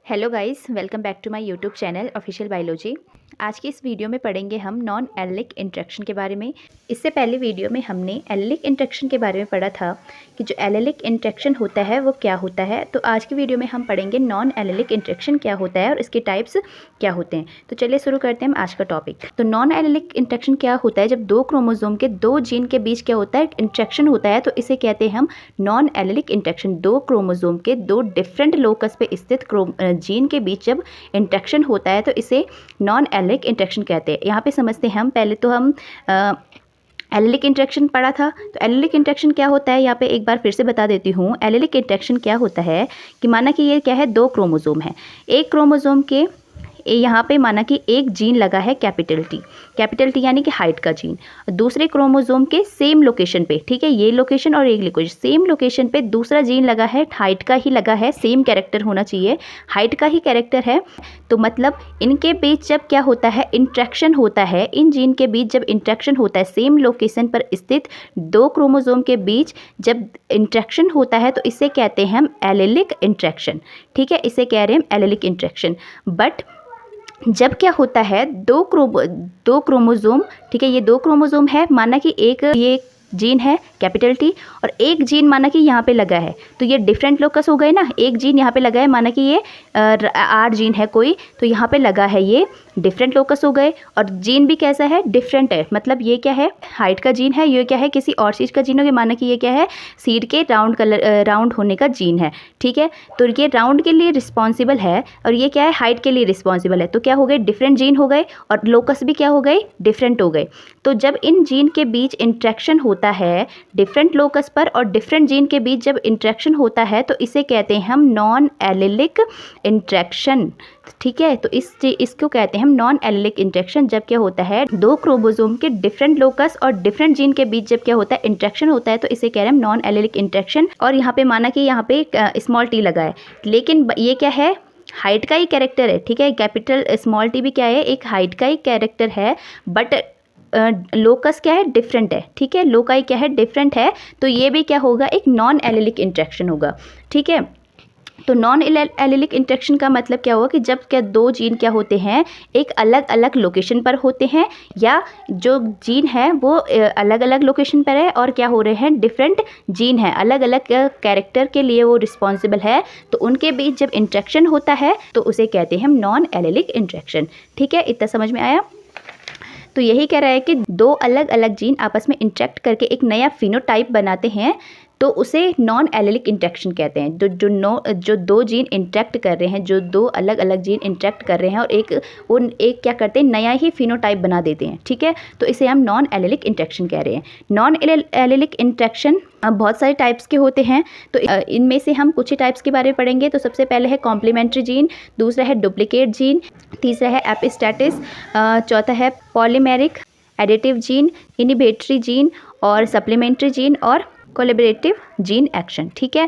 Hello guys, welcome back to my YouTube channel official biology. आज की इस video में पढ़ेंगे हम नॉन एलिलिक इंटरेक्शन के बारे में। इससे पहले वीडियो में हमने एलिलिक इंटरेक्शन के बारे में पढ़ा था कि जो एलिलिक इंटरेक्शन होता है वो क्या होता है। तो आज की वीडियो में हम पढ़ेंगे नॉन एलिलिक इंटरेक्शन क्या होता है और इसके टाइप्स क्या होते हैं। तो चलिए शुरू करते हैं हम आज का टॉपिक। तो नॉन एलिलिक इंटरेक्शन क्या होता है? जब दो क्रोमोसोम के दो जीन के बीच क्या होता है, इंटरेक्शन होता है, तो इसे कहते हैं हम नॉन एलिलिक इंटरेक्शन। दो क्रोमोसोम के दो डिफरेंट लोकस पे स्थित जीन के बीच जब इंटरेक्शन होता है तो इसे नॉन एलिलिक इंटरेक्शन कहते हैं। यहाँ पे समझते हैं हम। पहले तो हम एलिलिक इंटरेक्शन पढ़ा था। तो एलिलिक इंटरेक्शन क्या होता है, यहाँ पे एक बार फिर से बता देती हूँ। एलिलिक इंटरेक्शन क्या होता है कि माना कि ये क्या है, दो क्रोमोसोम है। एक क्रोमोसोम के यहाँ पे माना कि एक जीन लगा है कैपिटल टी यानी कि हाइट का जीन। दूसरे क्रोमोसोम के सेम लोकेशन पे, ठीक है, ये लोकेशन और एक लोकेशन, सेम लोकेशन पे दूसरा जीन लगा है, हाइट का ही लगा है, सेम कैरेक्टर होना चाहिए, हाइट का ही कैरेक्टर है। तो मतलब इनके बीच जब क्या होता है, इंट्रैक्शन होता है, इन जीन के बीच जब इंट्रैक्शन होता है, सेम लोकेशन पर स्थित दो क्रोमोसोम के बीच जब इंट्रैक्शन होता है तो इसे कहते हैं हम एलिलिक इंट्रैक्शन। ठीक है, इसे कह रहे हैं हम एलिलिक इंट्रैक्शन। बट जब क्या होता है, दो क्रोमोसोम, ठीक है, ये दो क्रोमोसोम है, माना कि एक ये जीन है कैपिटल टी और एक जीन माना कि यहाँ पे लगा है, तो ये डिफरेंट लोकस हो गए ना। एक जीन यहाँ पे लगा है, माना कि ये आर जीन है कोई, तो यहाँ पे लगा है, ये डिफरेंट लोकस हो गए। और जीन भी कैसा है, डिफरेंट है। मतलब ये क्या है, हाइट का जीन है, ये क्या है, किसी और चीज़ का जीन हो गया। माना कि ये क्या है, सीड के राउंड होने का जीन है, ठीक है। तो ये राउंड के लिए रिस्पॉन्सिबल है और ये क्या है, हाइट के लिए रिस्पॉन्सिबल है। तो क्या हो गए, डिफरेंट जीन हो गए और लोकस भी क्या हो गए, डिफरेंट हो गए। तो जब इन जीन के बीच इंट्रैक्शन होता है डिफरेंट लोकस पर और डिफरेंट जीन के बीच जब इंट्रैक्शन होता है तो इसे कहते हैं हम नॉन एलिलिक इंट्रैक्शन। ठीक है, तो इसको कहते हैं हम नॉन एलिलिक इंट्रैक्शन। जब क्या होता है, दो क्रोमोसोम के डिफरेंट लोकस और डिफरेंट जीन के बीच जब क्या होता है, इंट्रैक्शन होता है, तो इसे कह रहे हैं हम नॉन एलिलिक इंट्रैक्शन। और यहाँ पे माना कि यहाँ पे स्मॉल टी लगा है, लेकिन ये क्या है, हाइट का ही कैरेक्टर है, ठीक है। कैपिटल स्मॉल टी भी क्या है, एक हाइट का ही कैरेक्टर है, बट लोकस क्या है, डिफरेंट है, ठीक है, लोकाई क्या है, डिफरेंट है। तो ये भी क्या होगा, एक नॉन एलिलिक इंट्रैक्शन होगा, ठीक है। तो नॉन एलिलिक इंट्रैक्शन का मतलब क्या होगा कि जब क्या दो जीन क्या होते हैं, एक अलग अलग लोकेशन पर होते हैं, या जो जीन है वो अलग अलग लोकेशन पर है और क्या हो रहे हैं, डिफरेंट जीन है, अलग अलग कैरेक्टर के लिए वो रिस्पॉन्सिबल है। तो उनके बीच जब इंट्रैक्शन होता है तो उसे कहते हैं हम नॉन एलिलिक इंट्रैक्शन। ठीक है, इतना समझ में आया। तो यही कह रहा है कि दो अलग अलग जीन आपस में इंटरेक्ट करके एक नया फिनोटाइप बनाते हैं, तो उसे नॉन एलिलिक इंटरेक्शन कहते हैं। जो दो जीन इंटरेक्ट कर रहे हैं, जो दो अलग अलग जीन इंटरेक्ट कर रहे हैं और एक क्या करते हैं, नया ही फिनोटाइप बना देते हैं, ठीक है। तो इसे हम नॉन एलिलिक इंटरेक्शन कह रहे हैं। नॉन एलिलिक इंटरेक्शन बहुत सारे टाइप्स के होते हैं, तो इनमें से हम कुछ ही टाइप्स के बारे में पढ़ेंगे। तो सबसे पहले है कॉम्प्लीमेंट्री जीन, दूसरा है डुप्लीकेट जीन, तीसरा है एपिस्टैटिस, चौथा है polymeric additive gene, inhibitory gene और सप्लीमेंट्री जीन और कोलैबोरेटिव जीन एक्शन। ठीक है,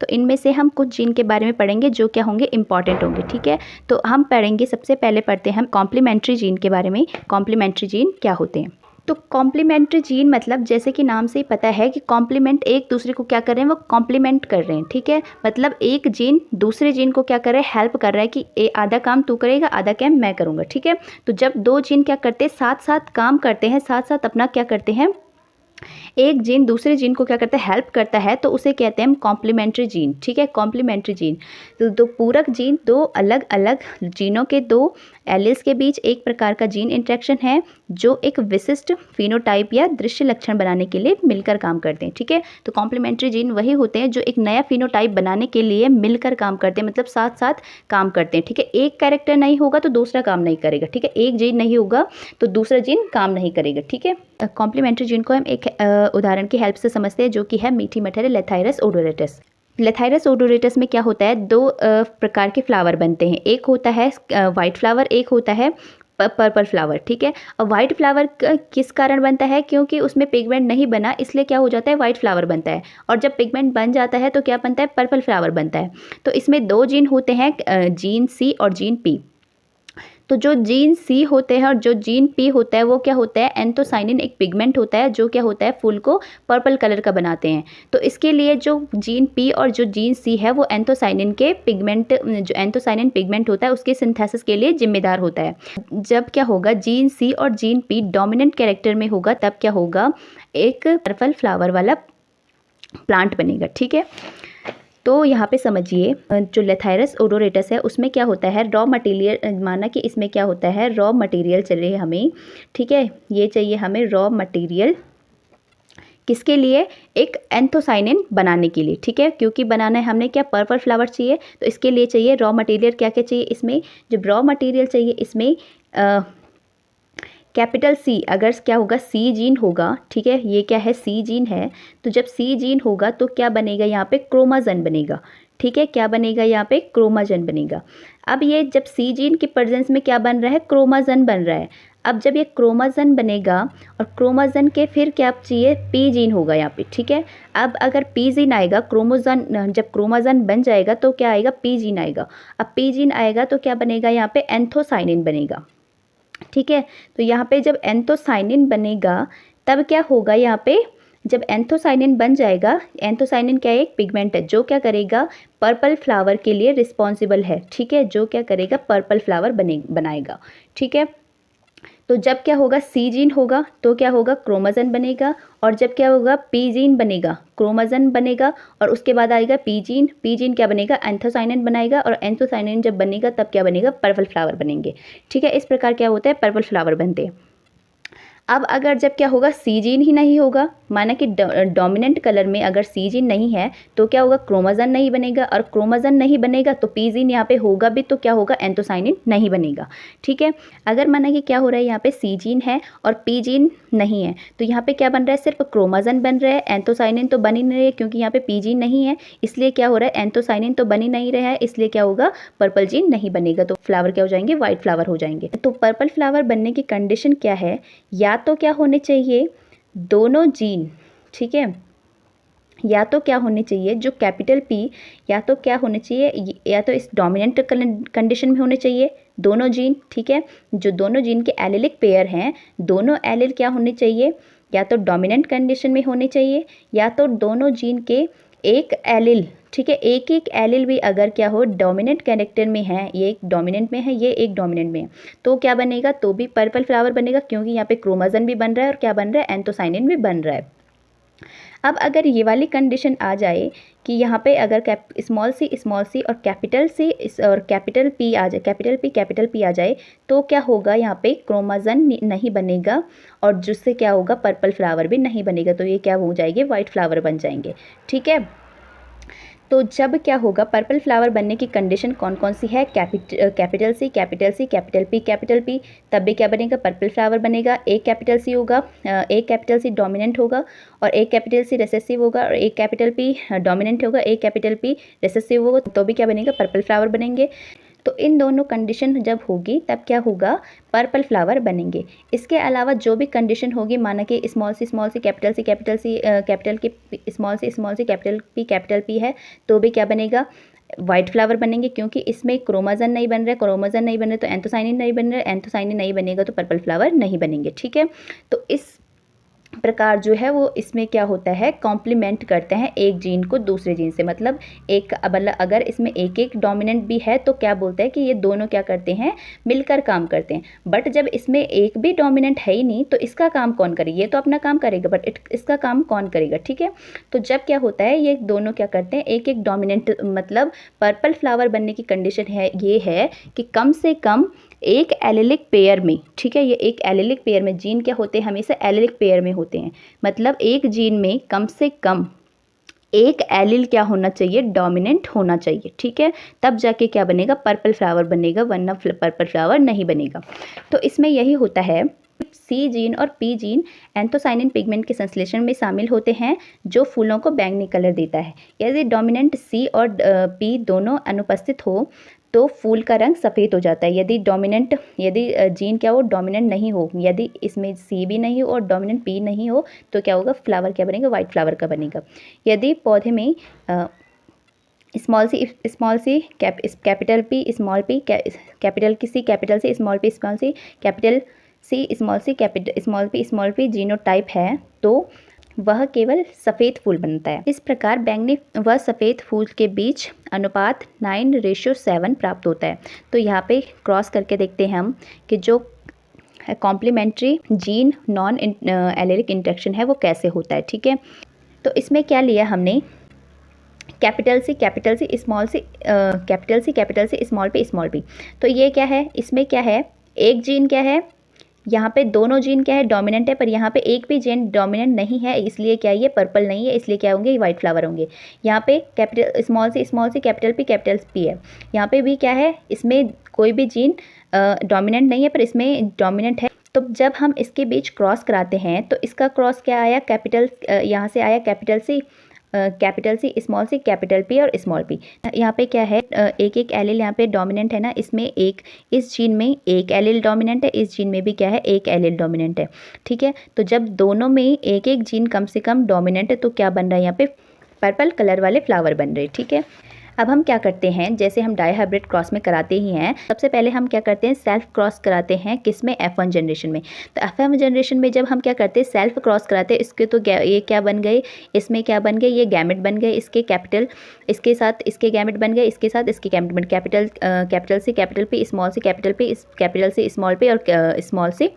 तो इनमें से हम कुछ जीन के बारे में पढ़ेंगे जो क्या होंगे, इंपॉर्टेंट होंगे, ठीक है। तो हम पढ़ेंगे, सबसे पहले पढ़ते हैं हम कॉम्प्लीमेंट्री जीन के बारे में। कॉम्प्लीमेंट्री जीन क्या होते हैं? तो कॉम्प्लीमेंट्री जीन मतलब जैसे कि नाम से ही पता है कि कॉम्प्लीमेंट, एक दूसरे को क्या कर रहे हैं, वो कॉम्प्लीमेंट कर रहे हैं, ठीक है। मतलब एक जीन दूसरे जीन को क्या कर रहा है, हेल्प कर रहा है कि आधा काम तू करेगा, आधा काम मैं करूँगा, ठीक है। तो जब दो जीन क्या करते हैं, साथ साथ काम करते हैं, साथ साथ अपना क्या करते हैं, एक जीन दूसरे जीन को क्या करता है, हेल्प करता है, तो उसे कहते हैं हम कॉम्प्लीमेंट्री जीन। ठीक है, कॉम्प्लीमेंट्री जीन। तो दो पूरक जीन, दो अलग अलग जीनों के दो एलिल्स के बीच एक प्रकार का जीन इंटरेक्शन है जो एक विशिष्ट फिनोटाइप या दृश्य लक्षण बनाने के लिए मिलकर काम करते हैं, ठीक है। तो कॉम्प्लीमेंट्री जीन वही होते हैं जो एक नया फिनोटाइप बनाने के लिए मिलकर काम करते हैं, मतलब साथ साथ काम करते हैं, ठीक है। एक कैरेक्टर नहीं होगा तो दूसरा काम नहीं करेगा, ठीक है। एक जीन नहीं होगा तो दूसरा जीन काम नहीं करेगा, ठीक है। कॉम्प्लीमेंट्री जीन को हम एक उदाहरण की हेल्प से समझते हैं, जो कि है मीठी मटर लेथाइरस ओडोरेटस। लेथाइरस ओडोरेटस में क्या होता है, दो प्रकार के फ्लावर बनते हैं। एक होता है वाइट फ्लावर, एक होता है पर्पल फ्लावर, ठीक है। और वाइट फ्लावर किस कारण बनता है, क्योंकि उसमें पिगमेंट नहीं बना, इसलिए क्या हो जाता है, वाइट फ्लावर बनता है। और जब पिगमेंट बन जाता है तो क्या बनता है, पर्पल फ्लावर बनता है। तो इसमें दो जीन होते हैं, जीन सी और जीन पी। तो जो जीन सी होते हैं और जो जीन पी होता है वो क्या होता है, एंथोसाइनिन एक पिगमेंट होता है जो क्या होता है, फूल को पर्पल कलर का बनाते हैं। तो इसके लिए जो जीन पी और जो जीन सी है वो एंथोसाइनिन के पिगमेंट, जो एंथोसाइनिन पिगमेंट होता है उसके सिंथेसिस के लिए जिम्मेदार होता है। जब क्या होगा, जीन सी और जीन पी डोमिनेंट कैरेक्टर में होगा तब क्या होगा, एक पर्पल फ्लावर वाला प्लांट बनेगा। ठीक है, तो यहाँ पे समझिए जो लेथायरस ओडोरेटस है उसमें क्या होता है, रॉ मटेरियल, माना कि इसमें क्या होता है, रॉ मटेरियल चाहिए हमें। ठीक है, ये चाहिए हमें रॉ मटेरियल, किसके लिए, एक एंथोसाइनिन बनाने के लिए। ठीक है, क्योंकि बनाना है हमने क्या, पर्पल फ्लावर चाहिए, तो इसके लिए चाहिए रॉ मटेरियल। क्या क्या चाहिए इसमें, जो रॉ मटेरियल चाहिए इसमें कैपिटल सी, अगर क्या होगा, सी जीन होगा। ठीक है, ये क्या है, सी जीन है, तो जब सी जीन होगा तो क्या बनेगा, यहाँ पे क्रोमाजन बनेगा। ठीक है, क्या बनेगा, यहाँ पे क्रोमाजन बनेगा। अब ये जब सी जीन की प्रेजेंस में क्या बन रहा है, क्रोमाजन बन रहा है। अब जब ये क्रोमाजन बनेगा और क्रोमाजन के फिर क्या चाहिए, पी जीन होगा यहाँ पे। ठीक है, अब अगर पी जीन आएगा, क्रोमोजन जब क्रोमाजन बन जाएगा तो क्या आएगा, पी जीन आएगा। अब पी जीन आएगा तो क्या बनेगा, यहाँ पे एंथोसाइनिन बनेगा। ठीक है, तो यहाँ पे जब एंथोसाइनिन बनेगा तब क्या होगा, यहाँ पे जब एंथोसाइनिन बन जाएगा, एंथोसाइनिन क्या है, एक पिगमेंट है जो क्या करेगा, पर्पल फ्लावर के लिए रिस्पॉन्सिबल है। ठीक है, जो क्या करेगा, पर्पल फ्लावर बनाएगा। ठीक है, तो जब क्या होगा, सी जीन होगा तो क्या होगा, क्रोमोजन बनेगा, और जब क्या होगा, पी जीन बनेगा, क्रोमोजन बनेगा, और उसके बाद आएगा पी जीन। पी जीन क्या बनेगा, एंथोसाइनिन बनाएगा, और एंथोसाइनिन जब बनेगा तब क्या बनेगा, पर्पल फ्लावर बनेंगे। ठीक है, इस प्रकार क्या होता है, पर्पल फ्लावर बनते हैं। अब अगर जब क्या होगा, सी जीन ही नहीं होगा, माना कि डोमिनेंट कलर में अगर सी जीन नहीं है तो क्या होगा, क्रोमोजन नहीं बनेगा, और क्रोमोजन नहीं बनेगा तो पी जीन यहाँ पे होगा भी तो क्या होगा, एंथोसाइनिन नहीं बनेगा। ठीक है, अगर माना कि क्या हो रहा है, यहाँ पे सी जीन है और पी जीन नहीं है, तो यहाँ पे क्या बन रहा है, सिर्फ क्रोमोजन बन रहा है, एंथोसाइनिन तो बन ही नहीं रही है, क्योंकि यहाँ पे पी जीन नहीं है, इसलिए क्या हो रहा है, एंथोसाइनिन तो बन ही नहीं रहा है, इसलिए क्या होगा, पर्पल जीन नहीं बनेगा, तो फ्लावर क्या हो जाएंगे, व्हाइट फ्लावर हो जाएंगे। तो पर्पल फ्लावर बनने की कंडीशन क्या है, या तो क्या होने चाहिए, दोनों जीन। ठीक है, या तो क्या होने चाहिए, जो कैपिटल पी, या तो क्या होने चाहिए, या तो इस डोमिनेंट कंडीशन में होने चाहिए दोनों जीन। ठीक है, जो दोनों जीन के एलिलिक पेयर हैं, दोनों एलिल क्या होने चाहिए, या तो डोमिनेंट कंडीशन में होने चाहिए, या तो दोनों जीन के एक एलिल। ठीक है, एक एक एलिल भी अगर क्या हो, डोमिनेंट कैरेक्टर में है, ये एक डोमिनेंट में है, ये एक डोमिनेंट में है, तो क्या बनेगा, तो भी पर्पल फ्लावर बनेगा, क्योंकि यहाँ पे क्रोमोजन भी बन रहा है और क्या बन रहा है, एंथोसाइनिन भी बन रहा है। अब अगर ये वाली कंडीशन आ जाए कि यहाँ पे अगर स्मॉल सी और कैपिटल सी और कैपिटल पी आ जाए, कैपिटल पी आ जाए, तो क्या होगा, यहाँ पे क्रोमोजन नहीं बनेगा, और जिससे क्या होगा, पर्पल फ्लावर भी नहीं बनेगा, तो ये क्या हो जाएंगे, वाइट फ्लावर बन जाएंगे। ठीक है, तो जब क्या होगा, पर्पल फ्लावर बनने की कंडीशन कौन कौन सी है, कैपिटल सी, कैपिटल पी, तब भी क्या बनेगा, पर्पल फ्लावर बनेगा। एक कैपिटल सी होगा, एक कैपिटल सी डोमिनेंट होगा, और एक कैपिटल सी रिसेसिव होगा, और एक कैपिटल पी डोमिनेंट होगा, एक कैपिटल पी रिसेसिव होगा, तो भी क्या बनेगा, पर्पल फ्लावर बनेंगे। तो इन दोनों कंडीशन जब होगी तब क्या होगा, पर्पल फ्लावर बनेंगे। इसके अलावा जो भी कंडीशन होगी, माना कि small C, capital C, capital की स्मॉल सी, कैपिटल पी है, तो भी क्या बनेगा, वाइट फ्लावर बनेंगे, क्योंकि इसमें क्रोमोजन नहीं बन रहा है, तो एंथोसाइनिन नहीं बन रहा है, एंथोसाइनिन नहीं बनेगा तो पर्पल फ्लावर नहीं बनेंगे। ठीक है, तो इस प्रकार जो है वो इसमें क्या होता है, कॉम्प्लीमेंट करते हैं एक जीन को दूसरे जीन से, मतलब एक अगर इसमें एक एक डोमिनेंट भी है तो क्या बोलते हैं कि ये दोनों क्या करते हैं, मिलकर काम करते हैं। बट जब इसमें एक भी डोमिनेंट है ही नहीं तो इसका काम कौन करेगा, ये तो अपना काम करेगा बट इसका काम कौन करेगा। ठीक है, तो जब क्या होता है, ये दोनों क्या करते हैं, एक एक डोमिनेंट, मतलब पर्पल फ्लावर बनने की कंडीशन है ये है कि कम से कम एक एलिलिक पेयर में, ठीक है, ये एक एलिलिक पेयर में, जीन क्या होते हैं, हमेशा एलिलिक पेयर में होते हैं, मतलब एक जीन में कम से कम एक एलिल क्या होना चाहिए, डोमिनेंट होना चाहिए। ठीक है, तब जाके क्या बनेगा, पर्पल फ्लावर बनेगा, वरना पर्पल फ्लावर नहीं बनेगा। तो इसमें यही होता है, सी जीन और पी जीन एंथोसाइनिन पिगमेंट के संश्लेषण में शामिल होते हैं जो फूलों को बैंगनी कलर देता है। यदि डोमिनेंट सी और पी दोनों अनुपस्थित हो तो फूल का रंग सफ़ेद हो जाता है। यदि जीन क्या हो, डोमिनेंट नहीं हो, यदि इसमें सी भी नहीं हो और डोमिनेंट पी नहीं हो तो क्या होगा, फ्लावर क्या बनेगा, वाइट फ्लावर का बनेगा। यदि पौधे में capital P small P, capital C capital C small P small C, capital C small P genotype है तो वह केवल सफ़ेद फूल बनता है। इस प्रकार बैंगनी व सफ़ेद फूल के बीच अनुपात 9:7 प्राप्त होता है। तो यहाँ पे क्रॉस करके देखते हैं हम कि जो complementary gene non allelic interaction है वो कैसे होता है। ठीक है, तो इसमें क्या लिया हमने, capital C small C, capital C small P. तो ये क्या है, इसमें क्या है, एक जीन क्या है, यहाँ पे दोनों जीन क्या है, डोमिनेंट है, पर यहाँ पे एक भी जीन डोमिनेंट नहीं है, इसलिए क्या ये पर्पल नहीं है, इसलिए क्या होंगे, वाइट फ्लावर होंगे। यहाँ पे capital small C capital P है। यहाँ पे भी क्या है, इसमें कोई भी जीन डोमिनेंट नहीं है, पर इसमें डोमिनेंट है। तो जब हम इसके बीच क्रॉस कराते हैं तो इसका क्रॉस क्या आया, कैपिटल यहाँ से आया capital C small C capital P और स्मॉल पी। यहाँ पे क्या है, एक एलिल यहाँ पे डोमिनेंट है ना, इसमें एक, इस जीन में एक एलिल डोमिनेंट है, इस जीन में भी क्या है, एक एलिल डोमिनेंट है। ठीक है, तो जब दोनों में एक एक जीन कम से कम डोमिनेंट है तो क्या बन रहा है, यहाँ पे पर्पल कलर वाले फ्लावर बन रहे हैं। ठीक है, अब हम क्या करते हैं, जैसे हम डाईहाइब्रिड क्रॉस में कराते ही हैं, सबसे पहले हम क्या करते हैं, सेल्फ क्रॉस कराते हैं, किसमें, F1 जनरेशन में। तो F1 जनरेशन में जब हम क्या करते हैं, सेल्फ क्रॉस कराते हैं, इसके तो ये क्या बन गए, इसमें क्या बन गए, ये गैमेट बन गए, इसके कैपिटल, इसके साथ इसके गैमेट बन गए, इसके साथ इसके गैमेट बन, capital C capital P small C capital P, capital C small P और स्मॉल सी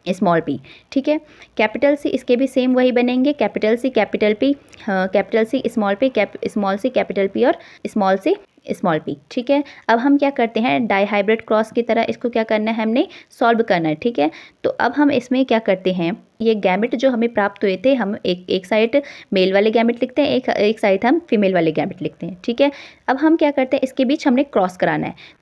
स्मॉल पी। ठीक है, कैपिटल सी इसके भी सेम वही बनेंगे, capital C capital P, capital C small P, small C capital P और small C small P. ठीक है, अब हम क्या करते हैं, डाईहाइब्रिड क्रॉस की तरह इसको क्या करना है, हमने सॉल्व करना है। ठीक है, तो अब हम इसमें क्या करते हैं, ये गैमेट जो हमें प्राप्त हुए थे, हम एक साइड मेल वाले गैमेट लिखते हैं, एक साइड हम फीमेल वाले गैमेट लिखते हैं। ठीक है, अब हम क्या करते हैं, इसके बीच हमने क्रॉस कराना है,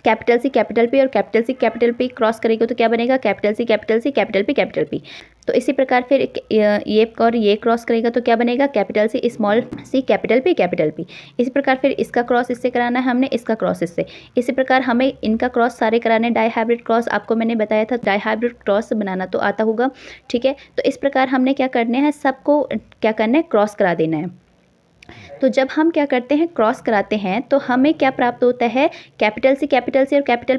कैपिटल सी कैपिटल पी और कैपिटल पी क्रॉस करेंगे तो क्या बनेगा, कैपिटल सी कैपिटल पी। तो इसी प्रकार फिर ये और ये क्रॉस करेगा तो क्या बनेगा, capital C small C capital P. इसी प्रकार फिर इसका क्रॉस इससे कराना है हमने, इसका क्रॉस इससे। इसी प्रकार हमें इनका क्रॉस सारे कराने, डाईहाइब्रिड क्रॉस आपको मैंने बताया था, डाईहाइब्रिड क्रॉस बनाना तो आता होगा। ठीक है, तो इस प्रकार हमने क्या करना है, सबको क्या करना है, क्रॉस करा देना है। तो जब हम क्या करते हैं, क्रॉस कराते हैं तो हमें क्या प्राप्त होता है, कैपिटल सी और कैपिटल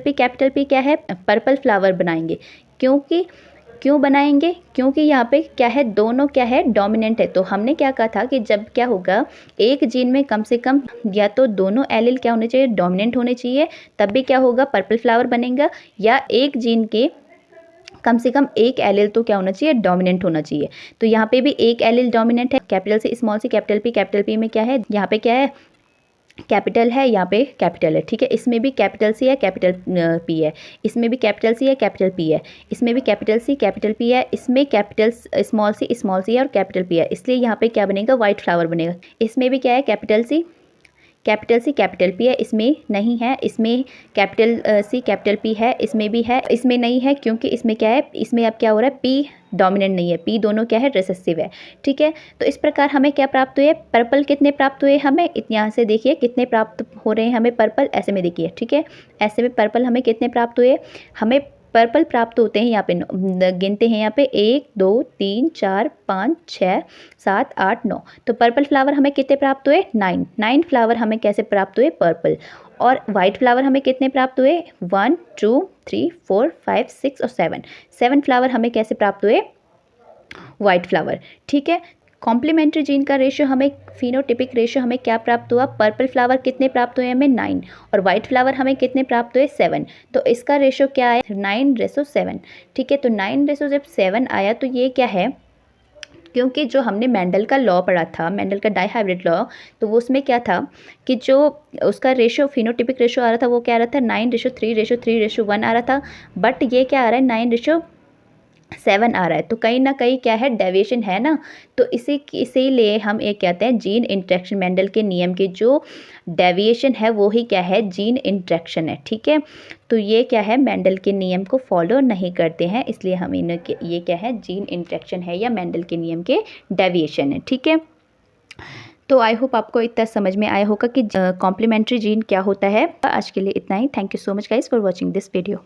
पी क्या है, पर्पल फ्लावर बनाएंगे। क्यों बनाएंगे, क्योंकि यहाँ पे क्या है, दोनों क्या है, डोमिनेंट है। तो हमने क्या कहा था कि जब क्या होगा, एक जीन में कम से कम या तो दोनों एलिल क्या होने चाहिए, डोमिनेंट होने चाहिए, तब भी क्या होगा, पर्पल फ्लावर बनेगा, या एक जीन के कम से कम एक एलिल तो क्या होना चाहिए, डोमिनेंट होना चाहिए। तो यहाँ पे भी एक एलिल डोमिनेंट है, कैपिटल से स्मॉल सी कैपिटल पी में क्या है, यहाँ पे क्या है, कैपिटल है, यहाँ पे कैपिटल है। ठीक है, इसमें भी कैपिटल सी है, कैपिटल पी है, इसमें भी कैपिटल सी है, कैपिटल पी है, इसमें भी कैपिटल सी कैपिटल पी है, इसमें कैपिटल स्मॉल सी है और कैपिटल पी है, इसलिए यहाँ पे क्या बनेगा, वाइट फ्लावर बनेगा। इसमें भी क्या है, कैपिटल सी कैपिटल पी है, इसमें नहीं है, इसमें कैपिटल सी कैपिटल पी है, इसमें भी है, इसमें नहीं है, क्योंकि इसमें क्या है, इसमें अब क्या हो रहा है, पी डोमिनेंट नहीं है, पी दोनों क्या है, रिसेसिव है। ठीक है, तो इस प्रकार हमें क्या प्राप्त हुए, पर्पल कितने प्राप्त हुए हमें, यहाँ से देखिए कितने प्राप्त हो रहे हैं हमें पर्पल, ऐसे में देखिए। ठीक है, ऐसे में पर्पल हमें कितने प्राप्त हुए, हमें पर्पल प्राप्त होते हैं, यहाँ पे गिनते हैं, यहाँ पे 1 2 3 4 5 6 7 8 9। तो पर्पल फ्लावर हमें कितने प्राप्त हुए, 9 फ्लावर हमें कैसे प्राप्त हुए, पर्पल। और वाइट फ्लावर हमें कितने प्राप्त हुए, 1 2 3 4 5 6 और 7 फ्लावर हमें कैसे प्राप्त हुए, वाइट फ्लावर। ठीक है, कॉम्प्लीमेंट्री जीन का रेशियो हमें, फिनोटिपिक रेशियो हमें क्या प्राप्त हुआ, पर्पल फ्लावर कितने प्राप्त हुए हमें, 9, और वाइट फ्लावर हमें कितने प्राप्त हुए, 7। तो इसका रेशियो क्या आया, 9:7। ठीक है, तो 9:7 आया, तो ये क्या है, क्योंकि जो हमने मेंडल का लॉ पढ़ा था, मेंडल का डाईहाइब्रिड लॉ, तो वो उसमें क्या था कि जो उसका रेशियो, फिनोटिपिक रेशियो आ रहा था, वो क्या आ रहा था, 9:3:3:1 आ रहा था। बट ये क्या आ रहा है, 9:7 आ रहा है। तो कहीं ना कहीं क्या है, डेविएशन है ना। तो इसीलिए हम एक कहते हैं जीन इंटरेक्शन, मेंडल के नियम की जो डेविएशन है वो ही क्या है, जीन इंटरेक्शन है। ठीक है, तो ये क्या है, मेंडल के नियम को फॉलो नहीं करते हैं, इसलिए हम ये क्या है, जीन इंटरेक्शन है या मेंडल के नियम के डेविएशन है। ठीक है, तो आई होप आपको इतना समझ में आया होगा कि कॉम्प्लीमेंट्री जीन क्या होता है। आज के लिए इतना ही। Thank you so much guys for watching this video.